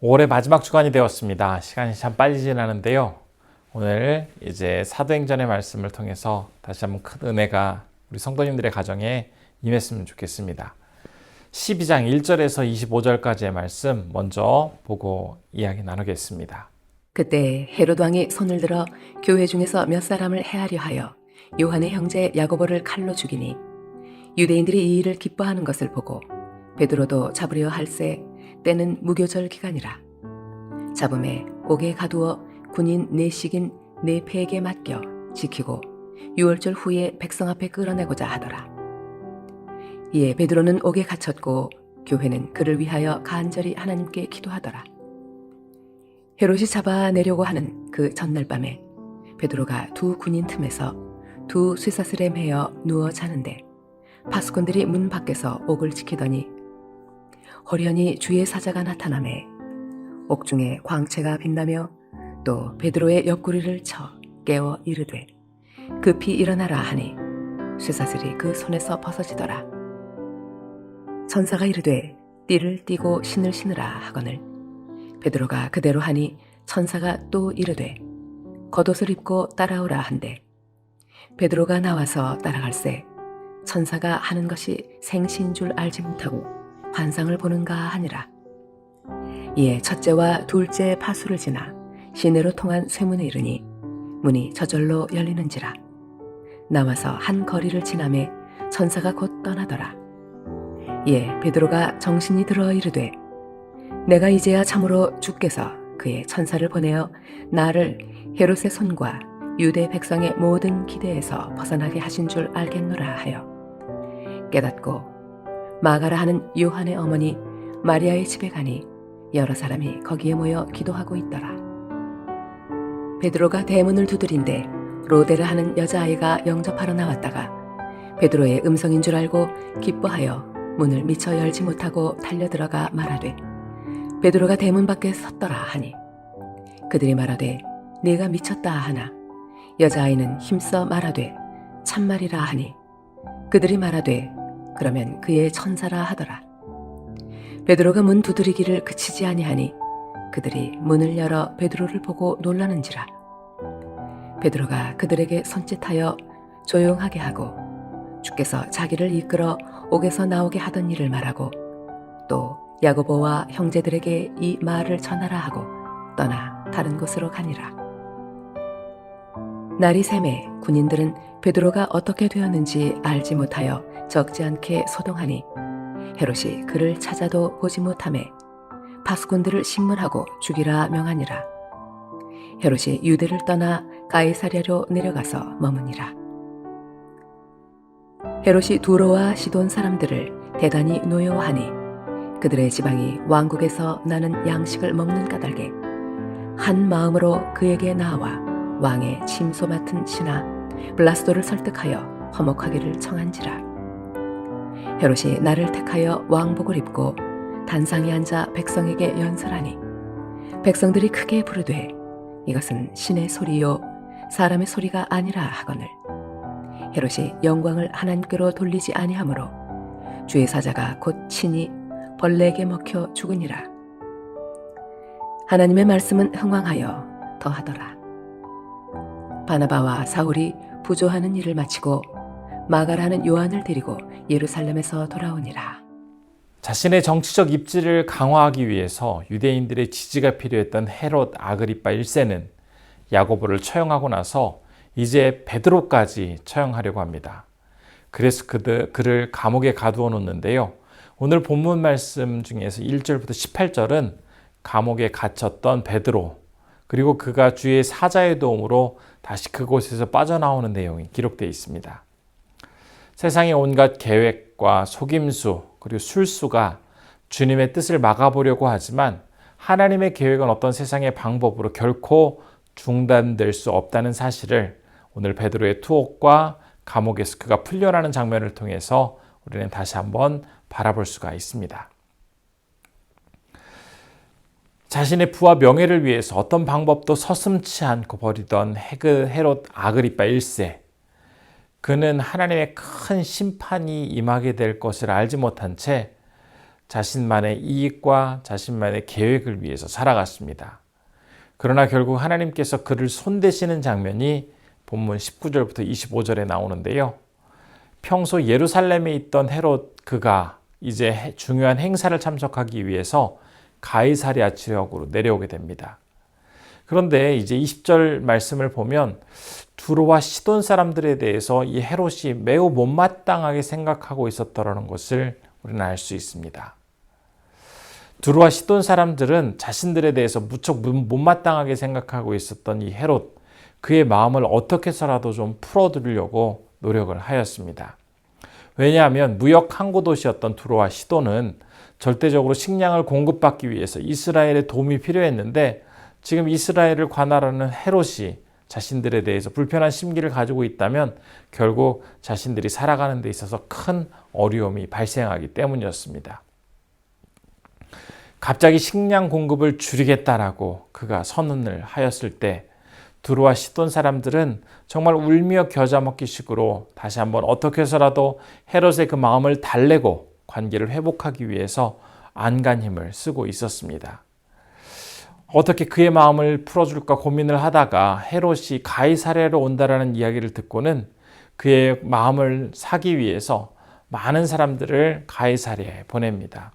올해 마지막 주간이 되었습니다. 시간이 참 빨리 지나는데요. 오늘 이제 사도행전의 말씀을 통해서 다시 한번 큰 은혜가 우리 성도님들의 가정에 임했으면 좋겠습니다. 12장 1절에서 25절까지의 말씀 먼저 보고 이야기 나누겠습니다. 그때 헤롯 왕이 손을 들어 교회 중에서 몇 사람을 해하려 하여 요한의 형제 야고보를 칼로 죽이니 유대인들이 이 일을 기뻐하는 것을 보고 베드로도 잡으려 할세 때는 무교절 기간이라. 잡음에 옥에 가두어 군인 4씩인 4패에게 맡겨 지키고 6월절 후에 백성 앞에 끌어내고자 하더라. 이에 베드로는 옥에 갇혔고 교회는 그를 위하여 간절히 하나님께 기도하더라. 헤롯이 잡아내려고 하는 그 전날 밤에 베드로가 두 군인 틈에서 두 쇠사슬에 매여 누워 자는데 파수꾼들이 문 밖에서 옥을 지키더니 호련히 주의 사자가 나타나매 옥중에 광채가 빛나며 또 베드로의 옆구리를 쳐 깨워 이르되 급히 일어나라 하니 쇠사슬이 그 손에서 벗어지더라. 천사가 이르되 띠를 띠고 신을 신으라 하거늘 베드로가 그대로 하니 천사가 또 이르되 겉옷을 입고 따라오라 한대 베드로가 나와서 따라갈새 천사가 하는 것이 생시인 줄 알지 못하고 환상을 보는가 하니라. 이에 첫째와 둘째 파수를 지나 시내로 통한 쇠문에 이르니 문이 저절로 열리는지라. 나와서 한 거리를 지나매 천사가 곧 떠나더라. 이에 베드로가 정신이 들어 이르되 내가 이제야 참으로 주께서 그의 천사를 보내어 나를 헤롯의 손과 유대 백성의 모든 기대에서 벗어나게 하신 줄 알겠노라 하여 깨닫고 마가라 하는 요한의 어머니 마리아의 집에 가니 여러 사람이 거기에 모여 기도하고 있더라. 베드로가 대문을 두드린데 로데라 하는 여자아이가 영접하러 나왔다가 베드로의 음성인 줄 알고 기뻐하여 문을 미처 열지 못하고 달려들어가 말하되 베드로가 대문 밖에 섰더라 하니 그들이 말하되 네가 미쳤다 하나 여자아이는 힘써 말하되 참말이라 하니 그들이 말하되 그러면 그의 천사라 하더라. 베드로가 문 두드리기를 그치지 아니하니 그들이 문을 열어 베드로를 보고 놀라는지라. 베드로가 그들에게 손짓하여 조용하게 하고 주께서 자기를 이끌어 옥에서 나오게 하던 일을 말하고 또 야고보와 형제들에게 이 말을 전하라 하고 떠나 다른 곳으로 가니라. 날이 새매 군인들은 베드로가 어떻게 되었는지 알지 못하여 적지 않게 소동하니 헤롯이 그를 찾아도 보지 못하매 파수꾼들을 신문하고 죽이라 명하니라. 헤롯이 유대를 떠나 가이사랴로 내려가서 머무니라. 헤롯이 두로와 시돈 사람들을 대단히 노여워하니 그들의 지방이 왕국에서 나는 양식을 먹는 까닭에 한 마음으로 그에게 나와 왕의 침소 맡은 신하 블라스도를 설득하여 화목하기를 청한지라. 헤롯이 나를 택하여 왕복을 입고 단상에 앉아 백성에게 연설하니 백성들이 크게 부르되 이것은 신의 소리요 사람의 소리가 아니라 하거늘 헤롯이 영광을 하나님께로 돌리지 아니하므로 주의 사자가 곧 친히 벌레에게 먹혀 죽으니라. 하나님의 말씀은 흥왕하여 더하더라. 바나바와 사울이 부조하는 일을 마치고 마가라는 요한을 데리고 예루살렘에서 돌아오니라. 자신의 정치적 입지를 강화하기 위해서 유대인들의 지지가 필요했던 헤롯 아그리파 1세는 야고보를 처형하고 나서 이제 베드로까지 처형하려고 합니다. 그래서 그를 감옥에 가두어 놓는데요. 오늘 본문 말씀 중에서 1절부터 18절은 감옥에 갇혔던 베드로 그리고 그가 주의 사자의 도움으로 다시 그곳에서 빠져나오는 내용이 기록되어 있습니다. 세상의 온갖 계획과 속임수 그리고 술수가 주님의 뜻을 막아보려고 하지만 하나님의 계획은 어떤 세상의 방법으로 결코 중단될 수 없다는 사실을 오늘 베드로의 투옥과 감옥에서 그가 풀려나는 장면을 통해서 우리는 다시 한번 바라볼 수가 있습니다. 자신의 부와 명예를 위해서 어떤 방법도 서슴지 않고 버리던 헤롯 아그리파 1세 그는 하나님의 큰 심판이 임하게 될 것을 알지 못한 채 자신만의 이익과 자신만의 계획을 위해서 살아갔습니다. 그러나 결국 하나님께서 그를 손대시는 장면이 본문 19절부터 25절에 나오는데요. 평소 예루살렘에 있던 헤롯 그가 이제 중요한 행사를 참석하기 위해서 가이사랴 지역으로 내려오게 됩니다. 그런데 이제 20절 말씀을 보면 두로와 시돈 사람들에 대해서 이 헤롯이 매우 못마땅하게 생각하고 있었다는 것을 우리는 알 수 있습니다. 두로와 시돈 사람들은 자신들에 대해서 무척 못마땅하게 생각하고 있었던 이 헤롯, 그의 마음을 어떻게 해서라도 좀 풀어두려고 노력을 하였습니다. 왜냐하면 무역 항구 도시였던 두로와 시돈은 절대적으로 식량을 공급받기 위해서 이스라엘의 도움이 필요했는데 지금 이스라엘을 관할하는 헤롯이 자신들에 대해서 불편한 심기를 가지고 있다면 결국 자신들이 살아가는 데 있어서 큰 어려움이 발생하기 때문이었습니다. 갑자기 식량 공급을 줄이겠다라고 그가 선언을 하였을 때 두로와 시돈 사람들은 정말 울며 겨자 먹기 식으로 다시 한번 어떻게 해서라도 헤롯의 그 마음을 달래고 관계를 회복하기 위해서 안간힘을 쓰고 있었습니다. 어떻게 그의 마음을 풀어줄까 고민을 하다가 헤롯이 가이사랴로 온다라는 이야기를 듣고는 그의 마음을 사기 위해서 많은 사람들을 가이사랴에 보냅니다.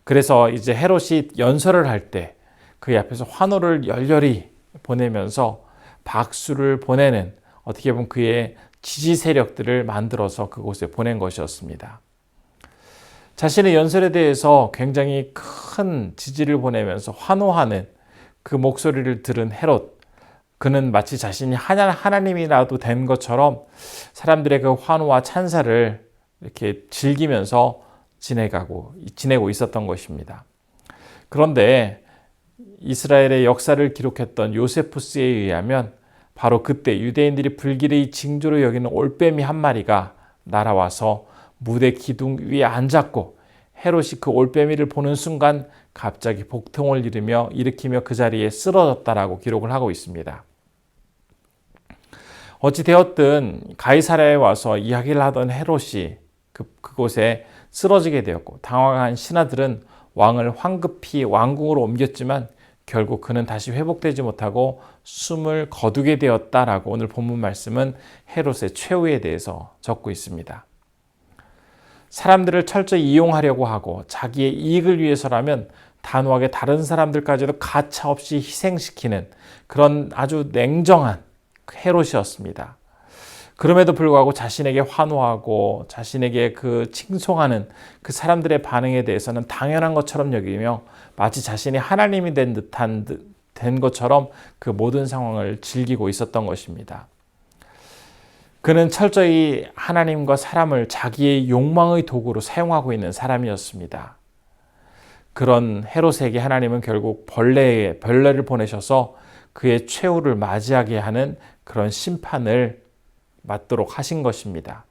그래서 이제 헤롯이 연설을 할 때 그의 앞에서 환호를 열렬히 보내면서 박수를 보내는, 어떻게 보면 그의 지지 세력들을 만들어서 그곳에 보낸 것이었습니다. 자신의 연설에 대해서 굉장히 큰 지지를 보내면서 환호하는 그 목소리를 들은 헤롯, 그는 마치 자신이 하나님이라도 된 것처럼 사람들의 그 환호와 찬사를 이렇게 즐기면서 지내고 있었던 것입니다. 그런데 이스라엘의 역사를 기록했던 요세푸스에 의하면 바로 그때 유대인들이 불길의 징조로 여기는 올빼미 한 마리가 날아와서 무대 기둥 위에 앉았고 헤롯이 그 올빼미를 보는 순간 갑자기 복통을 일으키며 그 자리에 쓰러졌다라고 기록을 하고 있습니다. 어찌되었든 가이사랴에 와서 이야기를 하던 헤롯이 그곳에 쓰러지게 되었고 당황한 신하들은 왕을 황급히 왕궁으로 옮겼지만 결국 그는 다시 회복되지 못하고 숨을 거두게 되었다라고 오늘 본문 말씀은 헤롯의 최후에 대해서 적고 있습니다. 사람들을 철저히 이용하려고 하고 자기의 이익을 위해서라면 단호하게 다른 사람들까지도 가차없이 희생시키는 그런 아주 냉정한 헤롯이었습니다. 그럼에도 불구하고 자신에게 환호하고 자신에게 그 칭송하는 그 사람들의 반응에 대해서는 당연한 것처럼 여기며 마치 자신이 하나님이 된 것처럼 그 모든 상황을 즐기고 있었던 것입니다. 그는 철저히 하나님과 사람을 자기의 욕망의 도구로 사용하고 있는 사람이었습니다. 그런 헤롯에게 하나님은 결국 벌레를 보내셔서 그의 최후를 맞이하게 하는 그런 심판을 맞도록 하신 것입니다.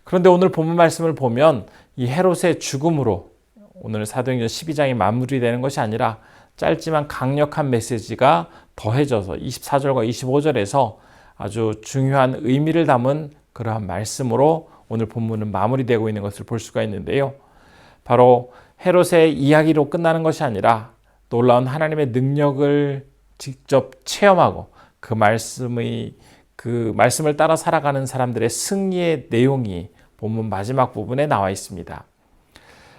그런데 오늘 본문 말씀을 보면 이 헤롯의 죽음으로 오늘 사도행전 12장이 마무리되는 것이 아니라 짧지만 강력한 메시지가 더해져서 24절과 25절에서 아주 중요한 의미를 담은 그러한 말씀으로 오늘 본문은 마무리되고 있는 것을 볼 수가 있는데요. 바로 헤롯의 이야기로 끝나는 것이 아니라 놀라운 하나님의 능력을 직접 체험하고 그 말씀을 따라 살아가는 사람들의 승리의 내용이 본문 마지막 부분에 나와 있습니다.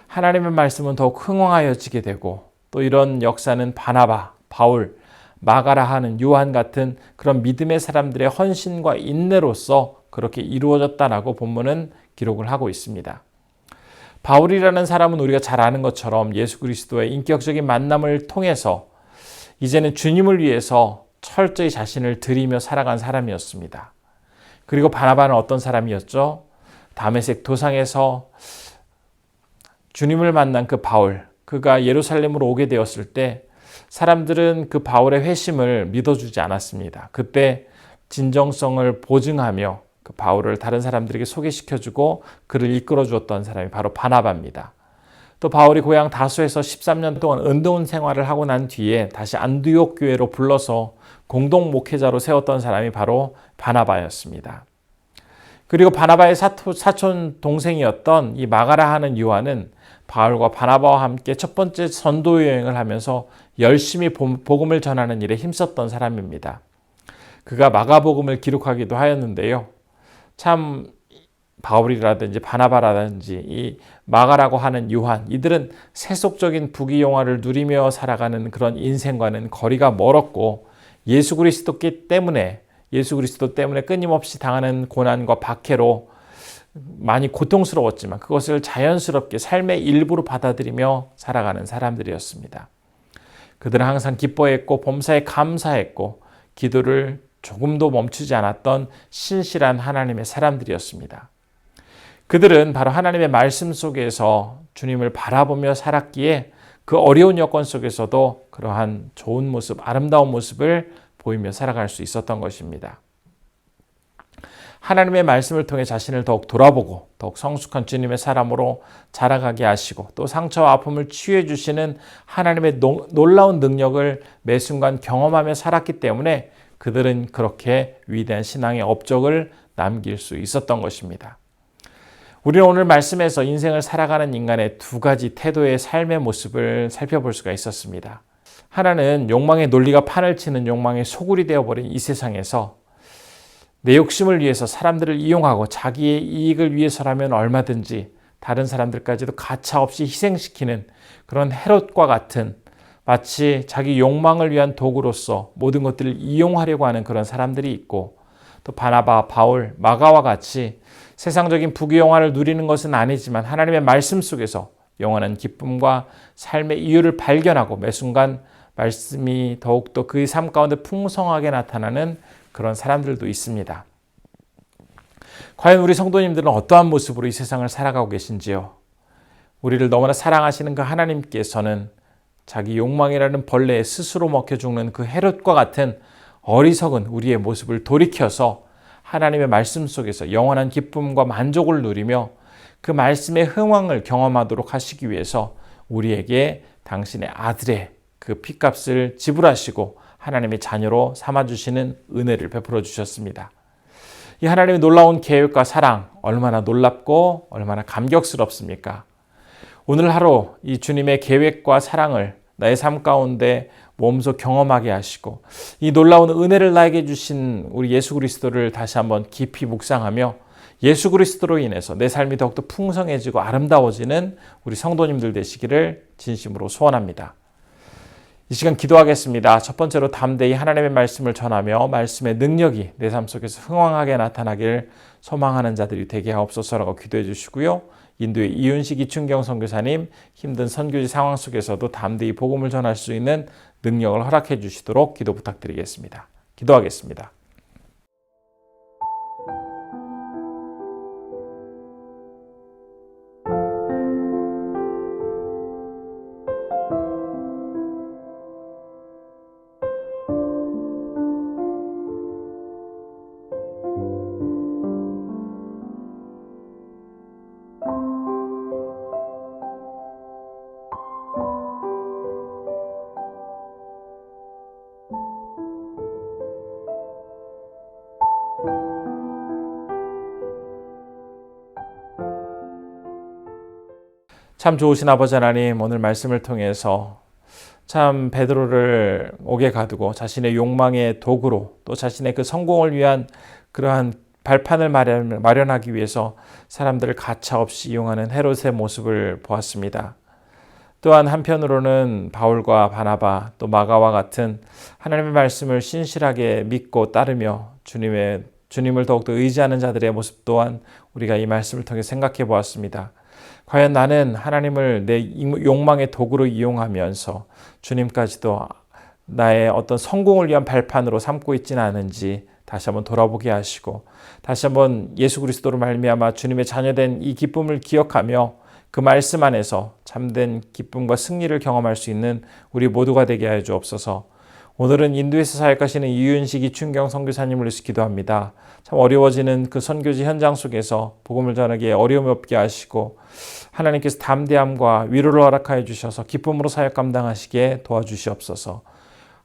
하나님의 말씀은 더욱 흥황하여지게 되고 또 이런 역사는 바나바, 바울, 마가라 하는 요한 같은 그런 믿음의 사람들의 헌신과 인내로서 그렇게 이루어졌다라고 본문은 기록을 하고 있습니다. 바울이라는 사람은 우리가 잘 아는 것처럼 예수 그리스도의 인격적인 만남을 통해서 이제는 주님을 위해서 철저히 자신을 드리며 살아간 사람이었습니다. 그리고 바나바는 어떤 사람이었죠? 다메섹 도상에서 주님을 만난 그 바울, 그가 예루살렘으로 오게 되었을 때 사람들은 그 바울의 회심을 믿어주지 않았습니다. 그때 진정성을 보증하며 그 바울을 다른 사람들에게 소개시켜주고 그를 이끌어 주었던 사람이 바로 바나바입니다. 또 바울이 고향 다소에서 13년 동안 은도원 생활을 하고 난 뒤에 다시 안디옥 교회로 불러서 공동 목회자로 세웠던 사람이 바로 바나바였습니다. 그리고 바나바의 사촌 동생이었던 이 마가라 하는 요한은 바울과 바나바와 함께 첫 번째 전도 여행을 하면서 열심히 복음을 전하는 일에 힘썼던 사람입니다. 그가 마가복음을 기록하기도 하였는데요. 참 바울이라든지 바나바라든지 이 마가라고 하는 요한, 이들은 세속적인 부귀영화를 누리며 살아가는 그런 인생과는 거리가 멀었고 예수 그리스도 때문에 끊임없이 당하는 고난과 박해로 많이 고통스러웠지만 그것을 자연스럽게 삶의 일부로 받아들이며 살아가는 사람들이었습니다. 그들은 항상 기뻐했고 범사에 감사했고 기도를 조금도 멈추지 않았던 신실한 하나님의 사람들이었습니다. 그들은 바로 하나님의 말씀 속에서 주님을 바라보며 살았기에 그 어려운 여건 속에서도 그러한 좋은 모습, 아름다운 모습을 보이며 살아갈 수 있었던 것입니다. 하나님의 말씀을 통해 자신을 더욱 돌아보고 더욱 성숙한 주님의 사람으로 자라가게 하시고 또 상처와 아픔을 치유해 주시는 하나님의 놀라운 능력을 매 순간 경험하며 살았기 때문에 그들은 그렇게 위대한 신앙의 업적을 남길 수 있었던 것입니다. 우리는 오늘 말씀에서 인생을 살아가는 인간의 두 가지 태도의 삶의 모습을 살펴볼 수가 있었습니다. 하나는 욕망의 논리가 판을 치는 욕망의 소굴이 되어버린 이 세상에서 내 욕심을 위해서 사람들을 이용하고 자기의 이익을 위해서라면 얼마든지 다른 사람들까지도 가차없이 희생시키는 그런 헤롯과 같은 마치 자기 욕망을 위한 도구로서 모든 것들을 이용하려고 하는 그런 사람들이 있고 또 바나바, 바울, 마가와 같이 세상적인 부귀영화를 누리는 것은 아니지만 하나님의 말씀 속에서 영원한 기쁨과 삶의 이유를 발견하고 매 순간 말씀이 더욱더 그의 삶 가운데 풍성하게 나타나는 그런 사람들도 있습니다. 과연 우리 성도님들은 어떠한 모습으로 이 세상을 살아가고 계신지요? 우리를 너무나 사랑하시는 그 하나님께서는 자기 욕망이라는 벌레에 스스로 먹혀 죽는 그 헤롯과 같은 어리석은 우리의 모습을 돌이켜서 하나님의 말씀 속에서 영원한 기쁨과 만족을 누리며 그 말씀의 흥왕을 경험하도록 하시기 위해서 우리에게 당신의 아들의 그 핏값을 지불하시고 하나님의 자녀로 삼아주시는 은혜를 베풀어 주셨습니다. 이 하나님의 놀라운 계획과 사랑 얼마나 놀랍고 얼마나 감격스럽습니까? 오늘 하루 이 주님의 계획과 사랑을 나의 삶 가운데 몸소 경험하게 하시고 이 놀라운 은혜를 나에게 주신 우리 예수 그리스도를 다시 한번 깊이 묵상하며 예수 그리스도로 인해서 내 삶이 더욱더 풍성해지고 아름다워지는 우리 성도님들 되시기를 진심으로 소원합니다. 이 시간 기도하겠습니다. 첫 번째로 담대히 하나님의 말씀을 전하며 말씀의 능력이 내 삶 속에서 흥왕하게 나타나길 소망하는 자들이 되게 하옵소서라고 기도해 주시고요. 인도의 이윤식 이춘경 선교사님 힘든 선교지 상황 속에서도 담대히 복음을 전할 수 있는 능력을 허락해 주시도록 기도 부탁드리겠습니다. 기도하겠습니다. 참 좋으신 아버지 하나님, 오늘 말씀을 통해서 참 베드로를 옥에 가두고 자신의 욕망의 도구로 또 자신의 그 성공을 위한 그러한 발판을 마련하기 위해서 사람들을 가차없이 이용하는 헤롯의 모습을 보았습니다. 또한 한편으로는 바울과 바나바 또 마가와 같은 하나님의 말씀을 신실하게 믿고 따르며 주님을 더욱더 의지하는 자들의 모습 또한 우리가 이 말씀을 통해 생각해 보았습니다. 과연 나는 하나님을 내 욕망의 도구로 이용하면서 주님까지도 나의 어떤 성공을 위한 발판으로 삼고 있지는 않은지 다시 한번 돌아보게 하시고 다시 한번 예수 그리스도로 말미암아 주님의 자녀된 이 기쁨을 기억하며 그 말씀 안에서 참된 기쁨과 승리를 경험할 수 있는 우리 모두가 되게 하여 주옵소서. 오늘은 인도에서 사역하시는 이윤식 이춘경 선교사님을 위해서 기도합니다. 참 어려워지는 그 선교지 현장 속에서 복음을 전하기에 어려움이 없게 하시고 하나님께서 담대함과 위로를 허락하여 주셔서 기쁨으로 사역 감당하시게 도와주시옵소서.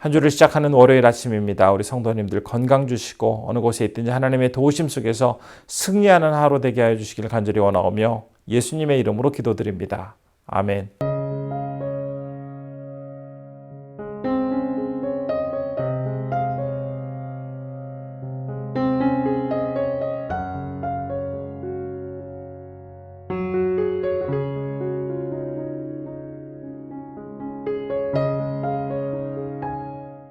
한 주를 시작하는 월요일 아침입니다. 우리 성도님들 건강 주시고 어느 곳에 있든지 하나님의 도우심 속에서 승리하는 하루 되게 하여 주시길 간절히 원하오며 예수님의 이름으로 기도드립니다. 아멘.